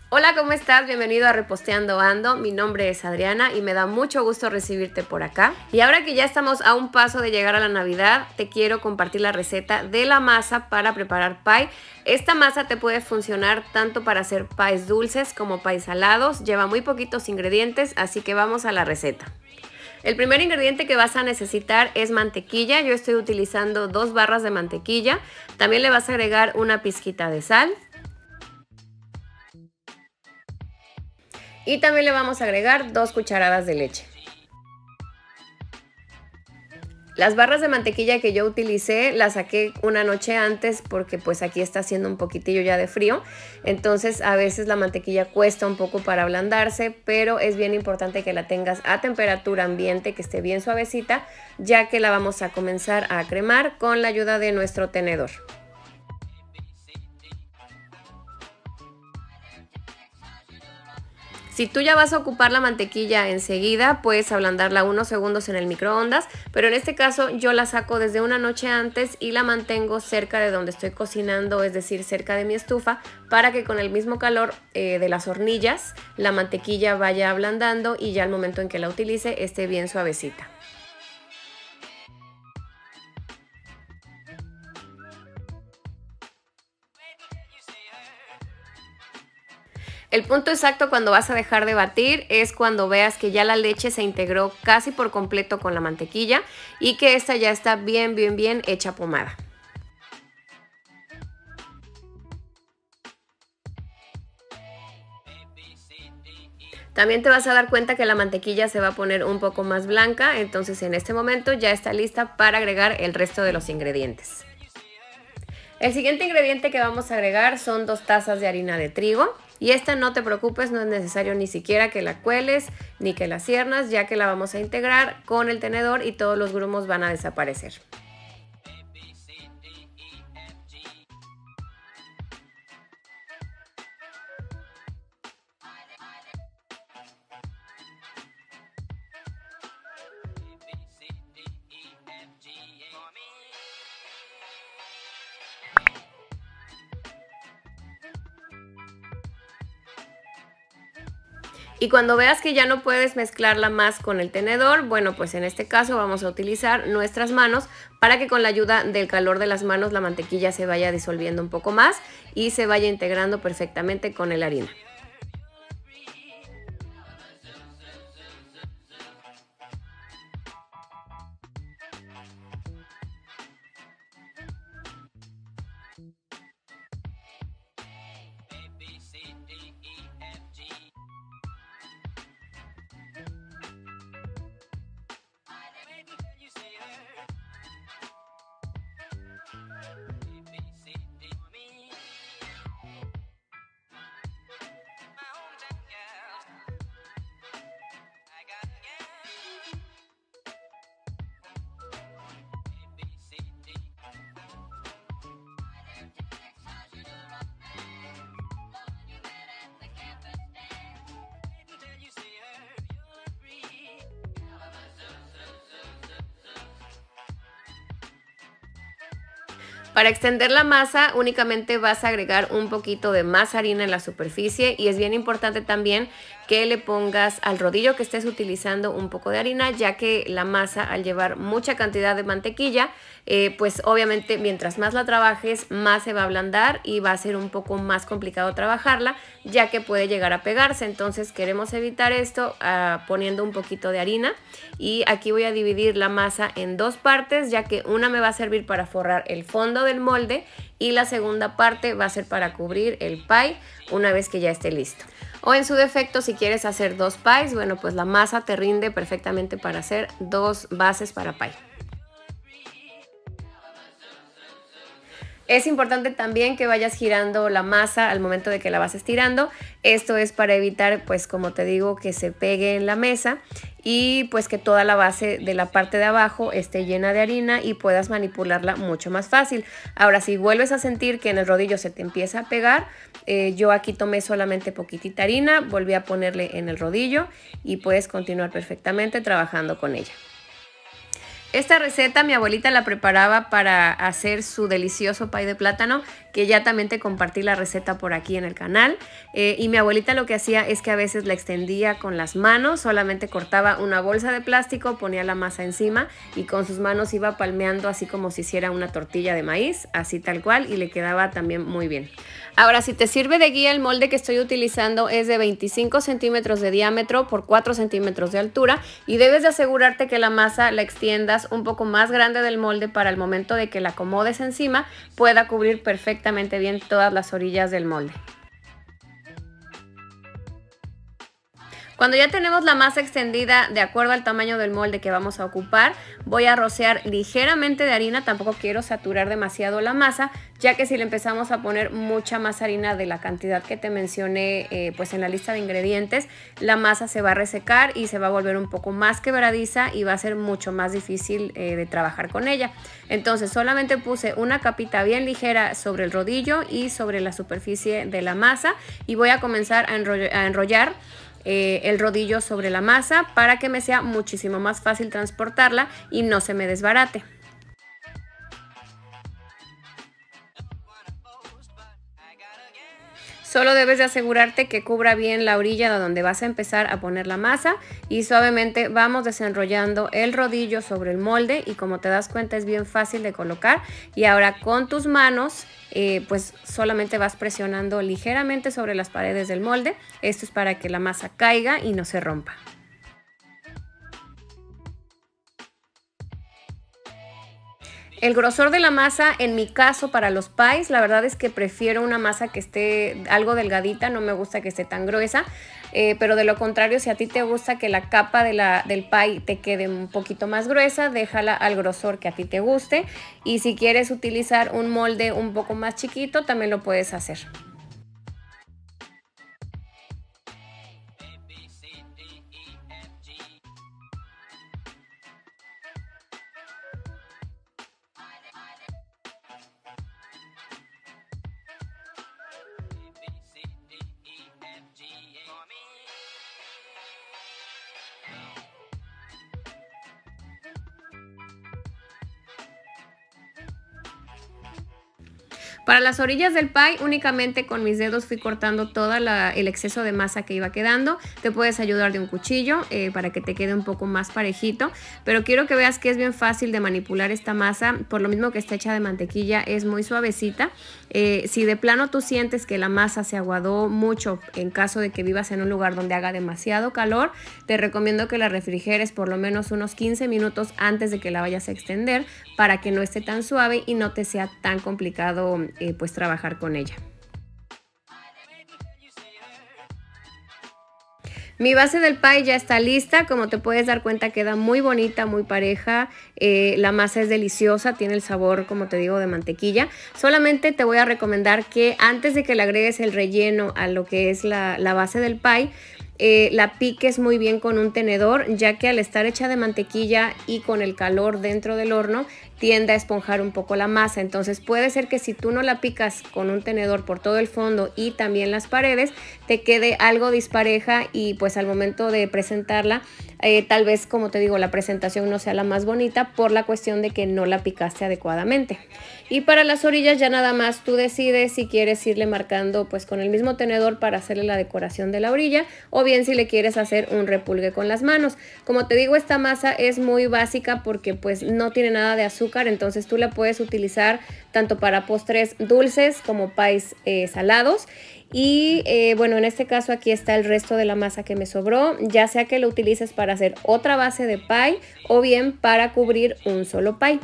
Hola, ¿cómo estás? Bienvenido a Reposteando Ando. Mi nombre es Adriana y me da mucho gusto recibirte por acá. Y ahora que ya estamos a un paso de llegar a la Navidad, te quiero compartir la receta de la masa para preparar pie. Esta masa te puede funcionar tanto para hacer pies dulces como pies salados. Lleva muy poquitos ingredientes, así que vamos a la receta. El primer ingrediente que vas a necesitar es mantequilla. Yo estoy utilizando 2 barras de mantequilla. También le vas a agregar una pizquita de sal. Y también le vamos a agregar 2 cucharadas de leche. Las barras de mantequilla que yo utilicé las saqué una noche antes porque pues aquí está haciendo un poquitillo ya de frío. Entonces a veces la mantequilla cuesta un poco para ablandarse, pero es bien importante que la tengas a temperatura ambiente, que esté bien suavecita, ya que la vamos a comenzar a cremar con la ayuda de nuestro tenedor. Si tú ya vas a ocupar la mantequilla enseguida, puedes ablandarla unos segundos en el microondas, pero en este caso yo la saco desde una noche antes y la mantengo cerca de donde estoy cocinando, es decir, cerca de mi estufa, para que con el mismo calor de las hornillas la mantequilla vaya ablandando y ya al momento en que la utilice esté bien suavecita. El punto exacto cuando vas a dejar de batir es cuando veas que ya la leche se integró casi por completo con la mantequilla y que esta ya está bien hecha pomada. También te vas a dar cuenta que la mantequilla se va a poner un poco más blanca, entonces en este momento ya está lista para agregar el resto de los ingredientes. El siguiente ingrediente que vamos a agregar son 2 tazas de harina de trigo. Y esta, no te preocupes, no es necesario ni siquiera que la cueles ni que la ciernas, ya que la vamos a integrar con el tenedor y todos los grumos van a desaparecer. Y cuando veas que ya no puedes mezclarla más con el tenedor, bueno, pues en este caso vamos a utilizar nuestras manos para que con la ayuda del calor de las manos la mantequilla se vaya disolviendo un poco más y se vaya integrando perfectamente con la harina. Para extender la masa únicamente vas a agregar un poquito de más harina en la superficie y es bien importante también que le pongas al rodillo que estés utilizando un poco de harina, ya que la masa, al llevar mucha cantidad de mantequilla, pues obviamente mientras más la trabajes más se va a ablandar y va a ser un poco más complicado trabajarla, ya que puede llegar a pegarse. Entonces queremos evitar esto poniendo un poquito de harina, y aquí voy a dividir la masa en 2 partes, ya que una me va a servir para forrar el fondo del molde y la segunda parte va a ser para cubrir el pie una vez que ya esté listo. O en su defecto, si quieres hacer 2 pies, bueno, pues la masa te rinde perfectamente para hacer 2 bases para pie. Es importante también que vayas girando la masa al momento de que la vas estirando. Esto es para evitar, pues como te digo, que se pegue en la mesa y pues que toda la base de la parte de abajo esté llena de harina y puedas manipularla mucho más fácil. Ahora, si vuelves a sentir que en el rodillo se te empieza a pegar, yo aquí tomé solamente poquitita harina, volví a ponerle en el rodillo y puedes continuar perfectamente trabajando con ella. Esta receta mi abuelita la preparaba para hacer su delicioso pay de plátano, que ya también te compartí la receta por aquí en el canal. Y mi abuelita lo que hacía es que a veces la extendía con las manos, solamente cortaba una bolsa de plástico, ponía la masa encima y con sus manos iba palmeando así como si hiciera una tortilla de maíz, así tal cual, y le quedaba también muy bien. Ahora, si te sirve de guía, el molde que estoy utilizando es de 25 centímetros de diámetro por 4 centímetros de altura y debes de asegurarte que la masa la extiendas un poco más grande del molde para el momento de que la acomodes encima pueda cubrir perfectamente bien todas las orillas del molde. Cuando ya tenemos la masa extendida de acuerdo al tamaño del molde que vamos a ocupar, voy a rociar ligeramente de harina. Tampoco quiero saturar demasiado la masa, ya que si le empezamos a poner mucha más harina de la cantidad que te mencioné pues en la lista de ingredientes, la masa se va a resecar y se va a volver un poco más quebradiza y va a ser mucho más difícil de trabajar con ella. Entonces solamente puse una capita bien ligera sobre el rodillo y sobre la superficie de la masa y voy a comenzar a enrollar el rodillo sobre la masa para que me sea muchísimo más fácil transportarla y no se me desbarate. Solo debes de asegurarte que cubra bien la orilla de donde vas a empezar a poner la masa y suavemente vamos desenrollando el rodillo sobre el molde y como te das cuenta es bien fácil de colocar y ahora con tus manos pues solamente vas presionando ligeramente sobre las paredes del molde. Esto es para que la masa caiga y no se rompa. El grosor de la masa, en mi caso para los pies, la verdad es que prefiero una masa que esté algo delgadita, no me gusta que esté tan gruesa, pero de lo contrario, si a ti te gusta que la capa del pie te quede un poquito más gruesa, déjala al grosor que a ti te guste y si quieres utilizar un molde un poco más chiquito, también lo puedes hacer. Para las orillas del pie únicamente con mis dedos fui cortando todo el exceso de masa que iba quedando. Te puedes ayudar de un cuchillo para que te quede un poco más parejito, pero quiero que veas que es bien fácil de manipular esta masa, por lo mismo que está hecha de mantequilla, es muy suavecita. Si de plano tú sientes que la masa se aguadó mucho en caso de que vivas en un lugar donde haga demasiado calor, te recomiendo que la refrigeres por lo menos unos 15 minutos antes de que la vayas a extender para que no esté tan suave y no te sea tan complicado pues trabajar con ella. Mi base del pie ya está lista, como te puedes dar cuenta queda muy bonita, muy pareja, la masa es deliciosa, tiene el sabor como te digo de mantequilla. Solamente te voy a recomendar que antes de que le agregues el relleno a lo que es la base del pie, la piques muy bien con un tenedor, ya que al estar hecha de mantequilla y con el calor dentro del horno tiende a esponjar un poco la masa. Entonces puede ser que si tú no la picas con un tenedor por todo el fondo y también las paredes, te quede algo dispareja y pues al momento de presentarla tal vez, como te digo, la presentación no sea la más bonita por la cuestión de que no la picaste adecuadamente. Y para las orillas ya nada más tú decides si quieres irle marcando pues con el mismo tenedor para hacerle la decoración de la orilla o bien si le quieres hacer un repulgue con las manos. Como te digo, esta masa es muy básica porque pues no tiene nada de azúcar, entonces tú la puedes utilizar tanto para postres dulces como pies salados. Y bueno, en este caso aquí está el resto de la masa que me sobró, ya sea que lo utilices para hacer otra base de pie o bien para cubrir un solo pie.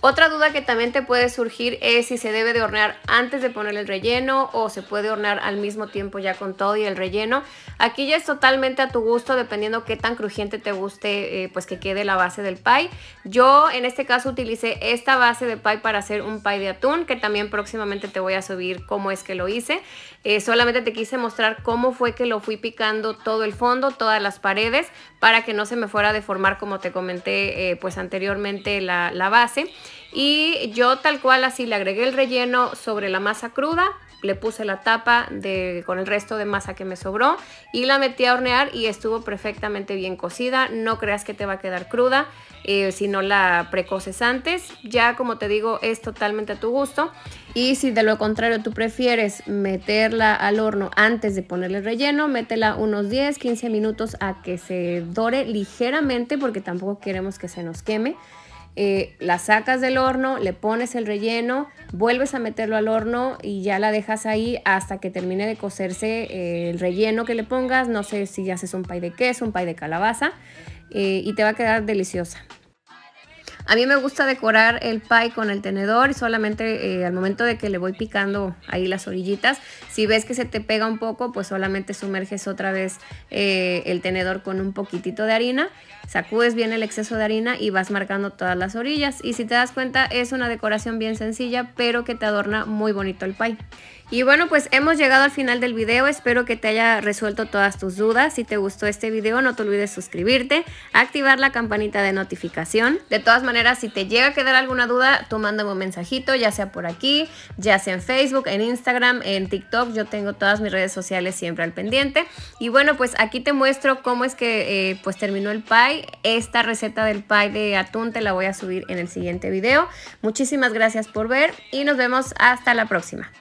Otra duda que también te puede surgir es si se debe de hornear antes de poner el relleno o se puede hornear al mismo tiempo ya con todo y el relleno. Aquí ya es totalmente a tu gusto, dependiendo qué tan crujiente te guste pues que quede la base del pie. Yo en este caso utilicé esta base de pie para hacer un pie de atún, que también próximamente te voy a subir cómo es que lo hice. Solamente te quise mostrar cómo fue que lo fui picando todo el fondo, todas las paredes, para que no se me fuera a deformar, como te comenté pues anteriormente, la base. Y yo tal cual así le agregué el relleno sobre la masa cruda, le puse la tapa con el resto de masa que me sobró y la metí a hornear y estuvo perfectamente bien cocida. No creas que te va a quedar cruda si no la precoces antes. Ya, como te digo, es totalmente a tu gusto. Y si de lo contrario tú prefieres meterla al horno antes de ponerle el relleno, métela unos 10-15 minutos a que se dore ligeramente, porque tampoco queremos que se nos queme. La sacas del horno, le pones el relleno, vuelves a meterlo al horno y ya la dejas ahí hasta que termine de cocerse el relleno que le pongas. No sé si haces un pie de queso, un pie de calabaza, y te va a quedar deliciosa. A mí me gusta decorar el pie con el tenedor y solamente al momento de que le voy picando ahí las orillitas, si ves que se te pega un poco, pues solamente sumerges otra vez el tenedor con un poquitito de harina, sacudes bien el exceso de harina y vas marcando todas las orillas. Y si te das cuenta, es una decoración bien sencilla, pero que te adorna muy bonito el pie. Y bueno, pues hemos llegado al final del video. Espero que te haya resuelto todas tus dudas. Si te gustó este video, no te olvides suscribirte, activar la campanita de notificación. De todas maneras, si te llega a quedar alguna duda, tú mándame un mensajito, ya sea por aquí, ya sea en Facebook, en Instagram, en TikTok. Yo tengo todas mis redes sociales siempre al pendiente. Y bueno, pues aquí te muestro cómo es que pues terminó el pie. Esta receta del pie de atún te la voy a subir en el siguiente video. Muchísimas gracias por ver y nos vemos hasta la próxima.